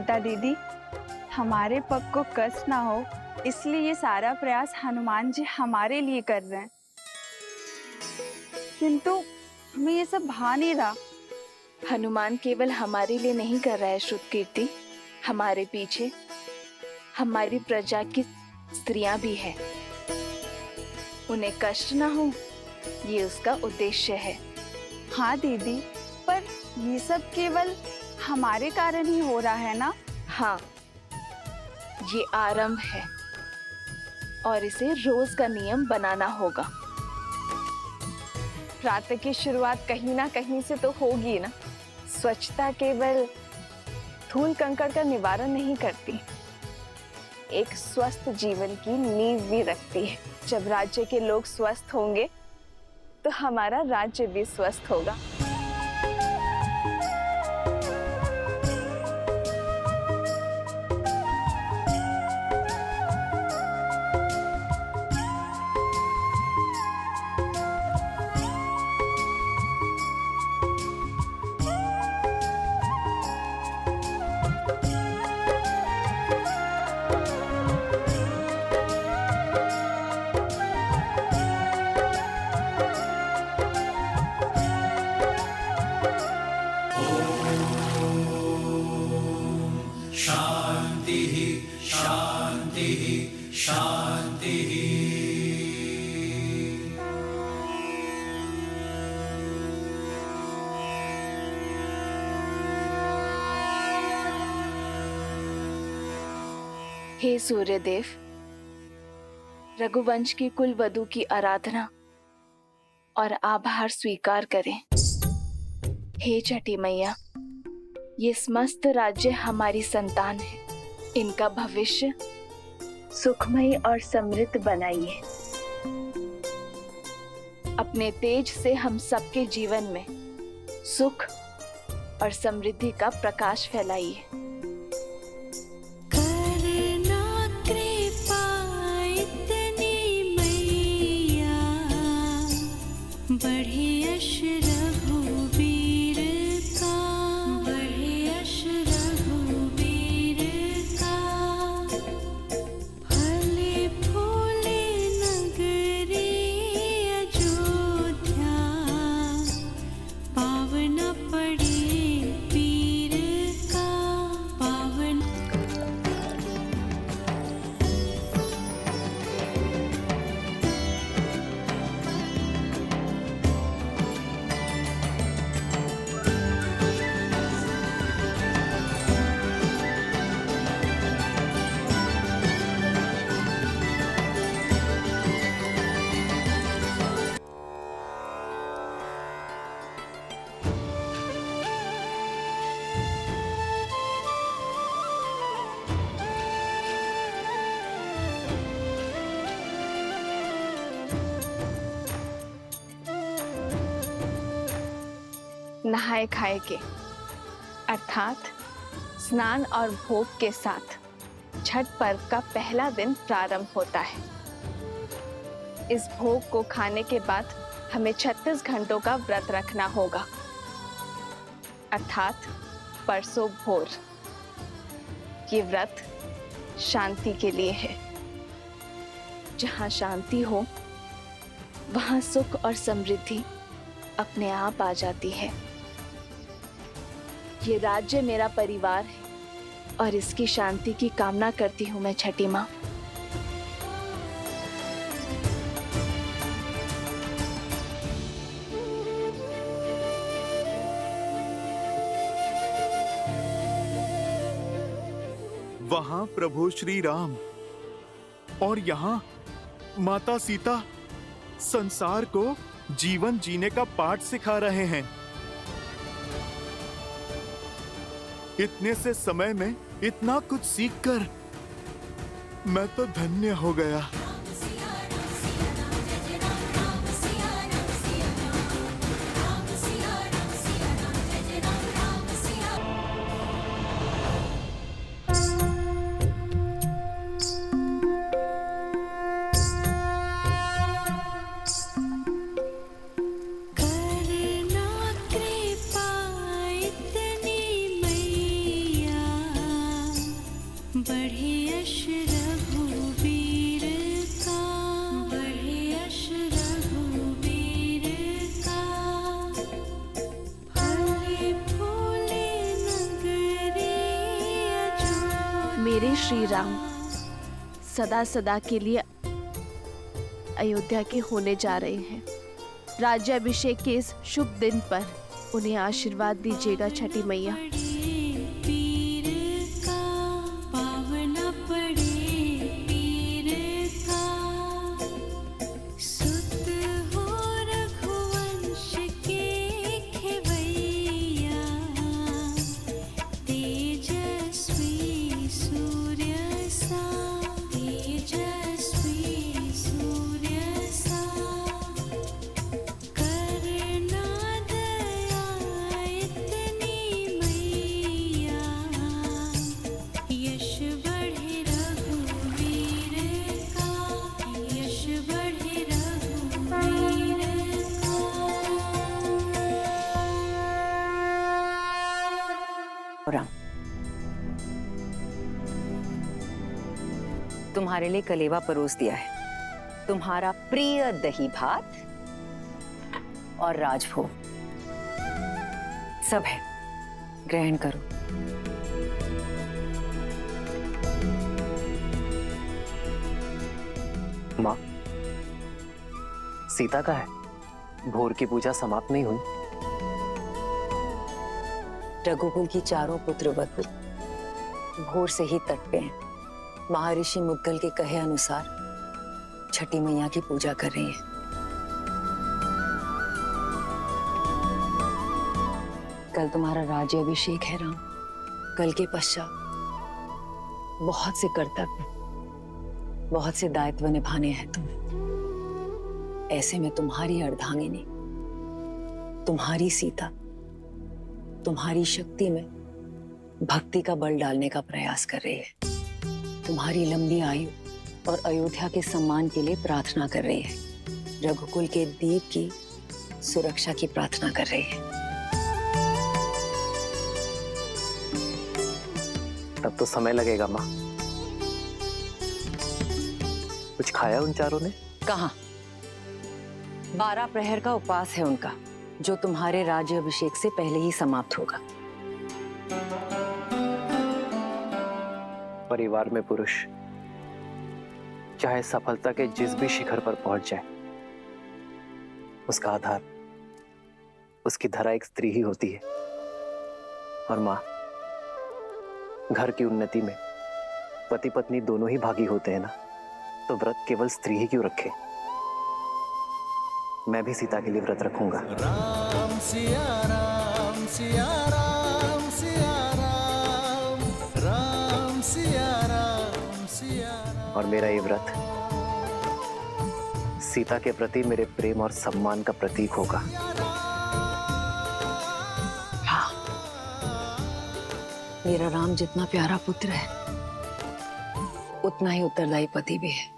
सीता दीदी, हमारे पग को कष्ट ना हो इसलिए ये सारा प्रयास हनुमान जी हमारे लिए कर रहे हैं, किंतु हमें ये सब भा नहीं रहा। हनुमान केवल हमारे लिए नहीं कर रहा है श्रुतकीर्ति, हमारे पीछे हमारी प्रजा की स्त्रियां भी है, उन्हें कष्ट ना हो ये उसका उद्देश्य है। हाँ दीदी, पर ये सब केवल हमारे कारण ही हो रहा है ना? हाँ, ये आरंभ है और इसे रोज का नियम बनाना होगा। प्रातः की शुरुआत कहीं ना कहीं से तो होगी ना। स्वच्छता केवल धूल कंकड़ का निवारण नहीं करती, एक स्वस्थ जीवन की नींव भी रखती है। जब राज्य के लोग स्वस्थ होंगे तो हमारा राज्य भी स्वस्थ होगा। हे सूर्यदेव, रघुवंश की कुल वधू की आराधना और आभार स्वीकार करें। हे छठी मैया, ये समस्त राज्य हमारी संतान है, इनका भविष्य सुखमय और समृद्ध बनाइए। अपने तेज से हम सबके जीवन में सुख और समृद्धि का प्रकाश फैलाइए। नहाए खाए के अर्थात स्नान और भोग के साथ छठ पर्व का पहला दिन प्रारंभ होता है। इस भोग को खाने के बाद हमें 36 घंटों का व्रत रखना होगा, अर्थात परसों भोर। ये व्रत शांति के लिए है। जहाँ शांति हो वहाँ सुख और समृद्धि अपने आप आ जाती है। ये राज्य मेरा परिवार है और इसकी शांति की कामना करती हूँ मैं छठी माँ। वहां प्रभु श्री राम और यहाँ माता सीता संसार को जीवन जीने का पाठ सिखा रहे हैं। इतने से समय में इतना कुछ सीखकर मैं तो धन्य हो गया। मेरे श्री राम सदा सदा के लिए अयोध्या के होने जा रहे हैं। राज्याभिषेक के इस शुभ दिन पर उन्हें आशीर्वाद दीजिएगा छठी मैया। तुम्हारे लिए कलेवा परोस दिया है, तुम्हारा प्रिय दही भात और राजभोग सब है, ग्रहण करो। माँ, सीता का है, भोर की पूजा समाप्त नहीं हुई। रघुकुल की चारों पुत्र वधु भोर से ही तट पे हैं। महर्षि मुद्गल के कहे अनुसार छठी मैया की पूजा कर रही है। कल तुम्हारा राज्याभिषेक है राम। कल के पश्चात बहुत से कर्तव्य, बहुत से दायित्व निभाने हैं तुम्हें। ऐसे में तुम्हारी अर्धांगिनी, तुम्हारी सीता, तुम्हारी शक्ति में भक्ति का बल डालने का प्रयास कर रही है। तुम्हारी लंबी आयु और अयोध्या के सम्मान के लिए प्रार्थना कर रही है। रघुकुल के दीप की सुरक्षा की प्रार्थना कर रही है। तब तो समय लगेगा माँ। कुछ खाया उन चारों ने? कहाँ? 12 प्रहर का उपवास है उनका, जो तुम्हारे राज्याभिषेक से पहले ही समाप्त होगा। परिवार में पुरुष चाहे सफलता के जिस भी शिखर पर पहुंच जाए, उसका आधार, उसकी धरा एक स्त्री ही होती है। और माँ, घर की उन्नति में पति पत्नी दोनों ही भागी होते हैं ना, तो व्रत केवल स्त्री ही क्यों रखे? मैं भी सीता के लिए व्रत रखूंगा। राम सिया राम सिया राम सिया राम, राम सिया राम सिया राम। और मेरा ये व्रत सीता के प्रति मेरे प्रेम और सम्मान का प्रतीक होगा। हाँ, मेरा राम जितना प्यारा पुत्र है, उतना ही उत्तरदायी पति भी है।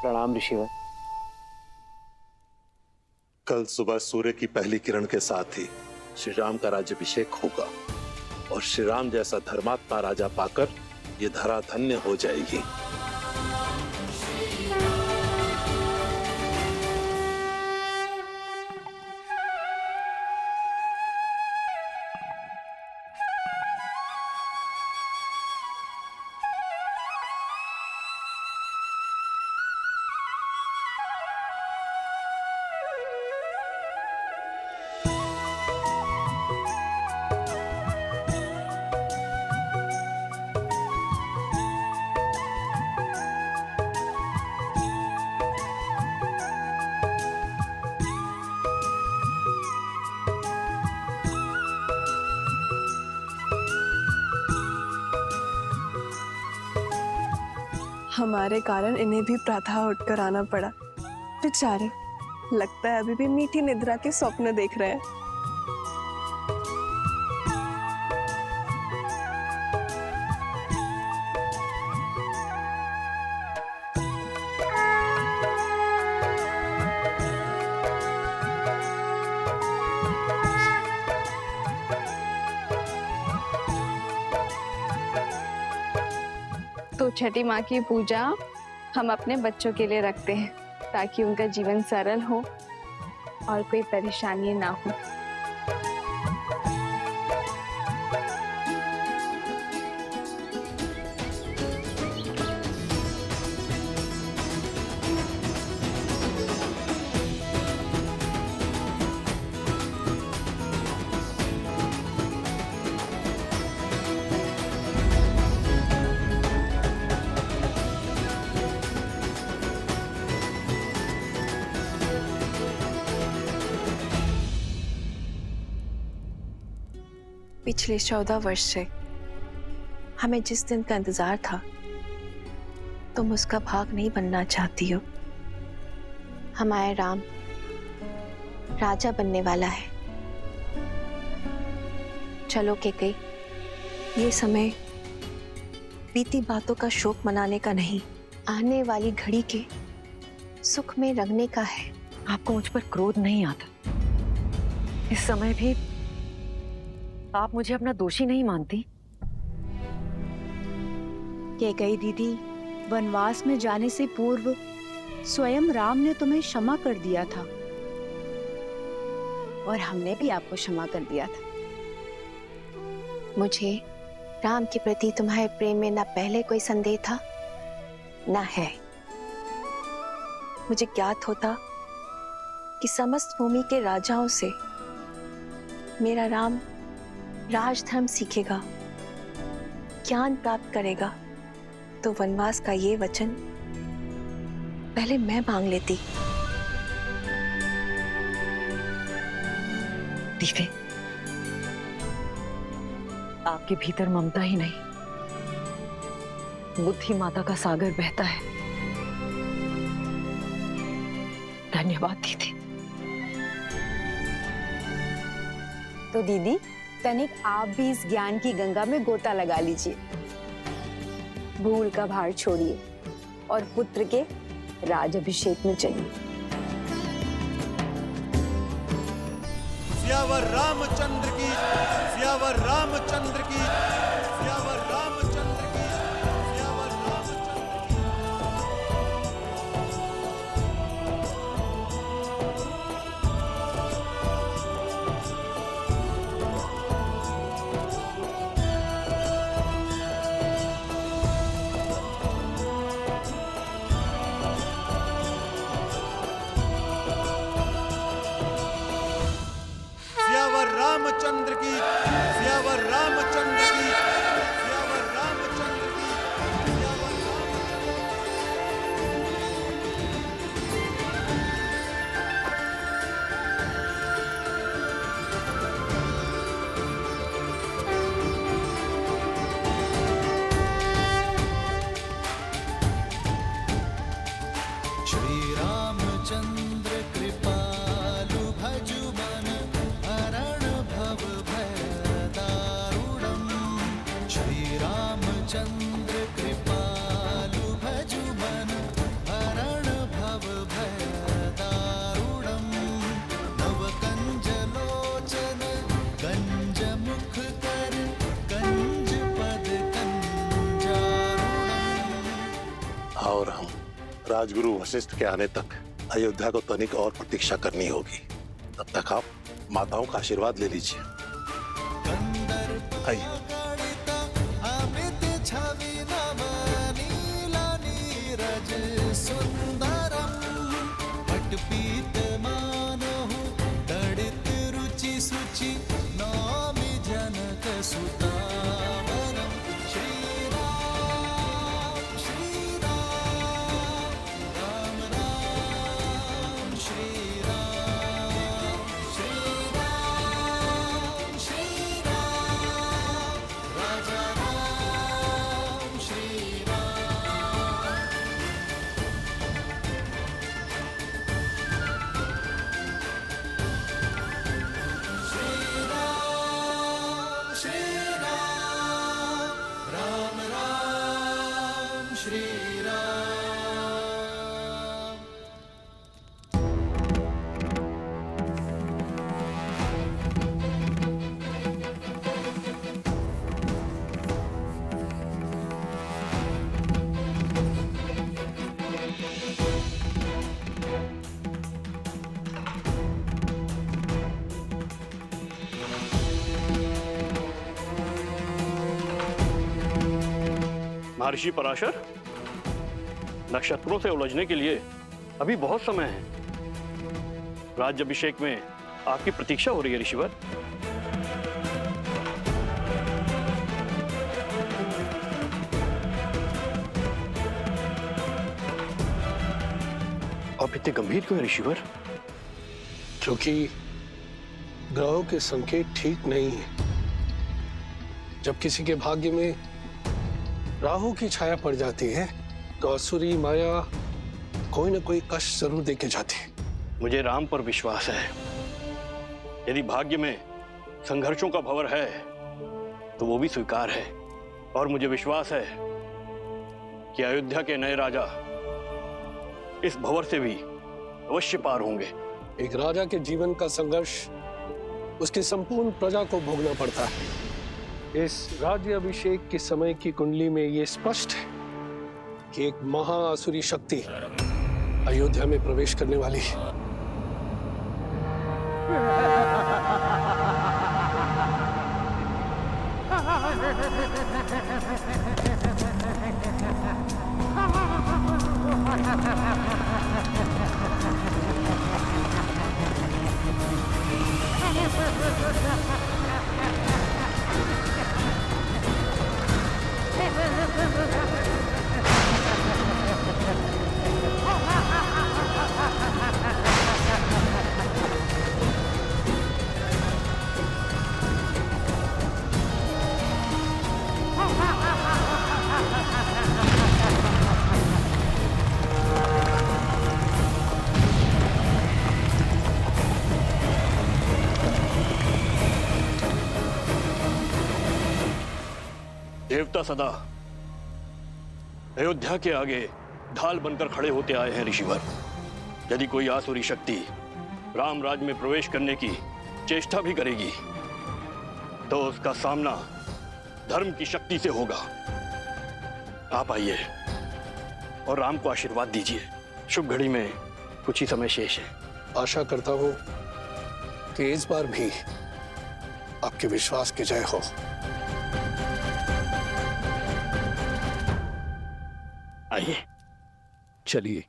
प्रणाम ऋषिवर। कल सुबह सूर्य की पहली किरण के साथ ही श्री राम का राज्याभिषेक होगा और श्री राम जैसा धर्मात्मा राजा पाकर ये धरा धन्य हो जाएगी। हमारे कारण इन्हें भी प्रातः उठकर आना पड़ा। बेचारे, लगता है अभी भी मीठी निद्रा के स्वप्न देख रहे हैं। तो छठी माँ की पूजा हम अपने बच्चों के लिए रखते हैं ताकि उनका जीवन सरल हो और कोई परेशानी ना हो। पिछले 14 वर्ष से हमें जिस दिन का इंतजार था, तुम उसका भाग नहीं बनना चाहती हो। हमारा राम राजा बनने वाला है। चलो के कई, ये समय बीती बातों का शोक मनाने का नहीं, आने वाली घड़ी के सुख में रंगने का है। आपको मुझ पर क्रोध नहीं आता? इस समय भी आप मुझे अपना दोषी नहीं मानती? के कई दीदी, वनवास में जाने से पूर्व स्वयं राम ने तुम्हें क्षमा कर दिया था और हमने भी आपको क्षमा कर दिया था। मुझे राम के प्रति तुम्हारे प्रेम में ना पहले कोई संदेह था ना है। मुझे ज्ञात होता कि समस्त भूमि के राजाओं से मेरा राम राजधर्म सीखेगा, ज्ञान प्राप्त करेगा, तो वनवास का ये वचन पहले मैं मांग लेती। दीवे, आपके भीतर ममता ही नहीं, बुद्धि माता का सागर बहता है। धन्यवाद दीदी। तो दीदी, तनिक आप भी इस ज्ञान की गंगा में गोता लगा लीजिए। भूल का भार छोड़िए और पुत्र के राजाभिषेक में चलिए। सियावर रामचंद्र की, सियावर रामचंद्र की, सियावर रामचंद्र की, सियावर रामचंद्र की। सियावर रामचंद्र की, सियावर रामचंद्र की, सियावर रामचंद्र की, सियावर श्री रामचंद्र कृपालु भजु मन हरण भव भय दारुणम्। श्री रामचंद्र कृपालु भजु मन हरण भव भय दारुणम्। नव कंज लोचन कंज मुख कर कंज पद कंजारुणम्। और हम राजगुरु वशिष्ठ के आने तक अयोध्या को तनिक और प्रतीक्षा करनी होगी। तब तक आप माताओं का आशीर्वाद ले लीजिए। आइए। महर्षि पराशर, नक्षत्रों से उलझने के लिए अभी बहुत समय है। राज्याभिषेक में आपकी प्रतीक्षा हो रही है ऋषिवर। आप इतने गंभीर क्यों हैं ऋषिवर? क्योंकि ग्रहों के संकेत ठीक नहीं है। जब किसी के भाग्य में राहु की छाया पड़ जाती है तो असुरी माया कोई ना कोई कष्ट जरूर देके जाती है। मुझे राम पर विश्वास है। यदि भाग्य में संघर्षों का भंवर है तो वो भी स्वीकार है, और मुझे विश्वास है कि अयोध्या के नए राजा इस भंवर से भी अवश्य पार होंगे। एक राजा के जीवन का संघर्ष उसकी संपूर्ण प्रजा को भोगना पड़ता है। इस राज्याभिषेक के समय की कुंडली में ये स्पष्ट है कि एक महाअसुरी शक्ति अयोध्या में प्रवेश करने वाली है। देवता सदा अयोध्या के आगे ढाल बनकर खड़े होते आए हैं ऋषिवर। यदि कोई आसुरी शक्ति राम राज में प्रवेश करने की चेष्टा भी करेगी तो उसका सामना धर्म की शक्ति से होगा। आप आइए और राम को आशीर्वाद दीजिए। शुभ घड़ी में कुछ ही समय शेष है। आशा करता हूं कि इस बार भी आपके विश्वास की जय हो। आइए, चलिए।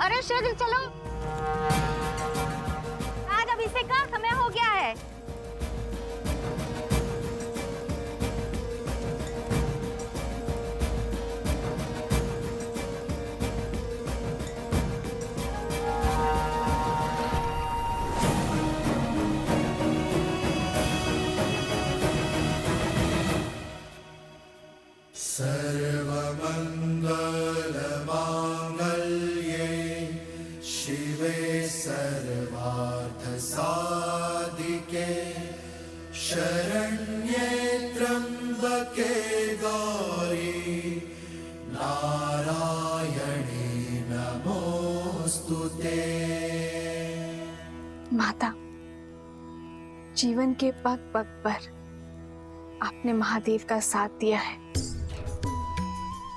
अरे शीघ्र चलो, आज अभिषेक का समय हो गया है। माता, जीवन के पग पग पर आपने महादेव का साथ दिया है।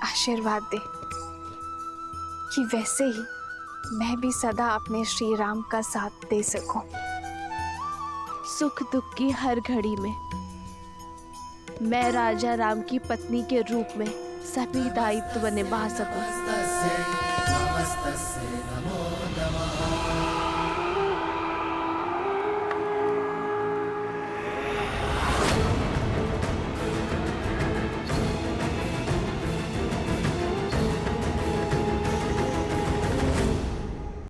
आशीर्वाद दे कि वैसे ही मैं भी सदा अपने श्री राम का साथ दे सकूं। सुख दुख की हर घड़ी में मैं राजा राम की पत्नी के रूप में सभी दायित्व निभा सकूं।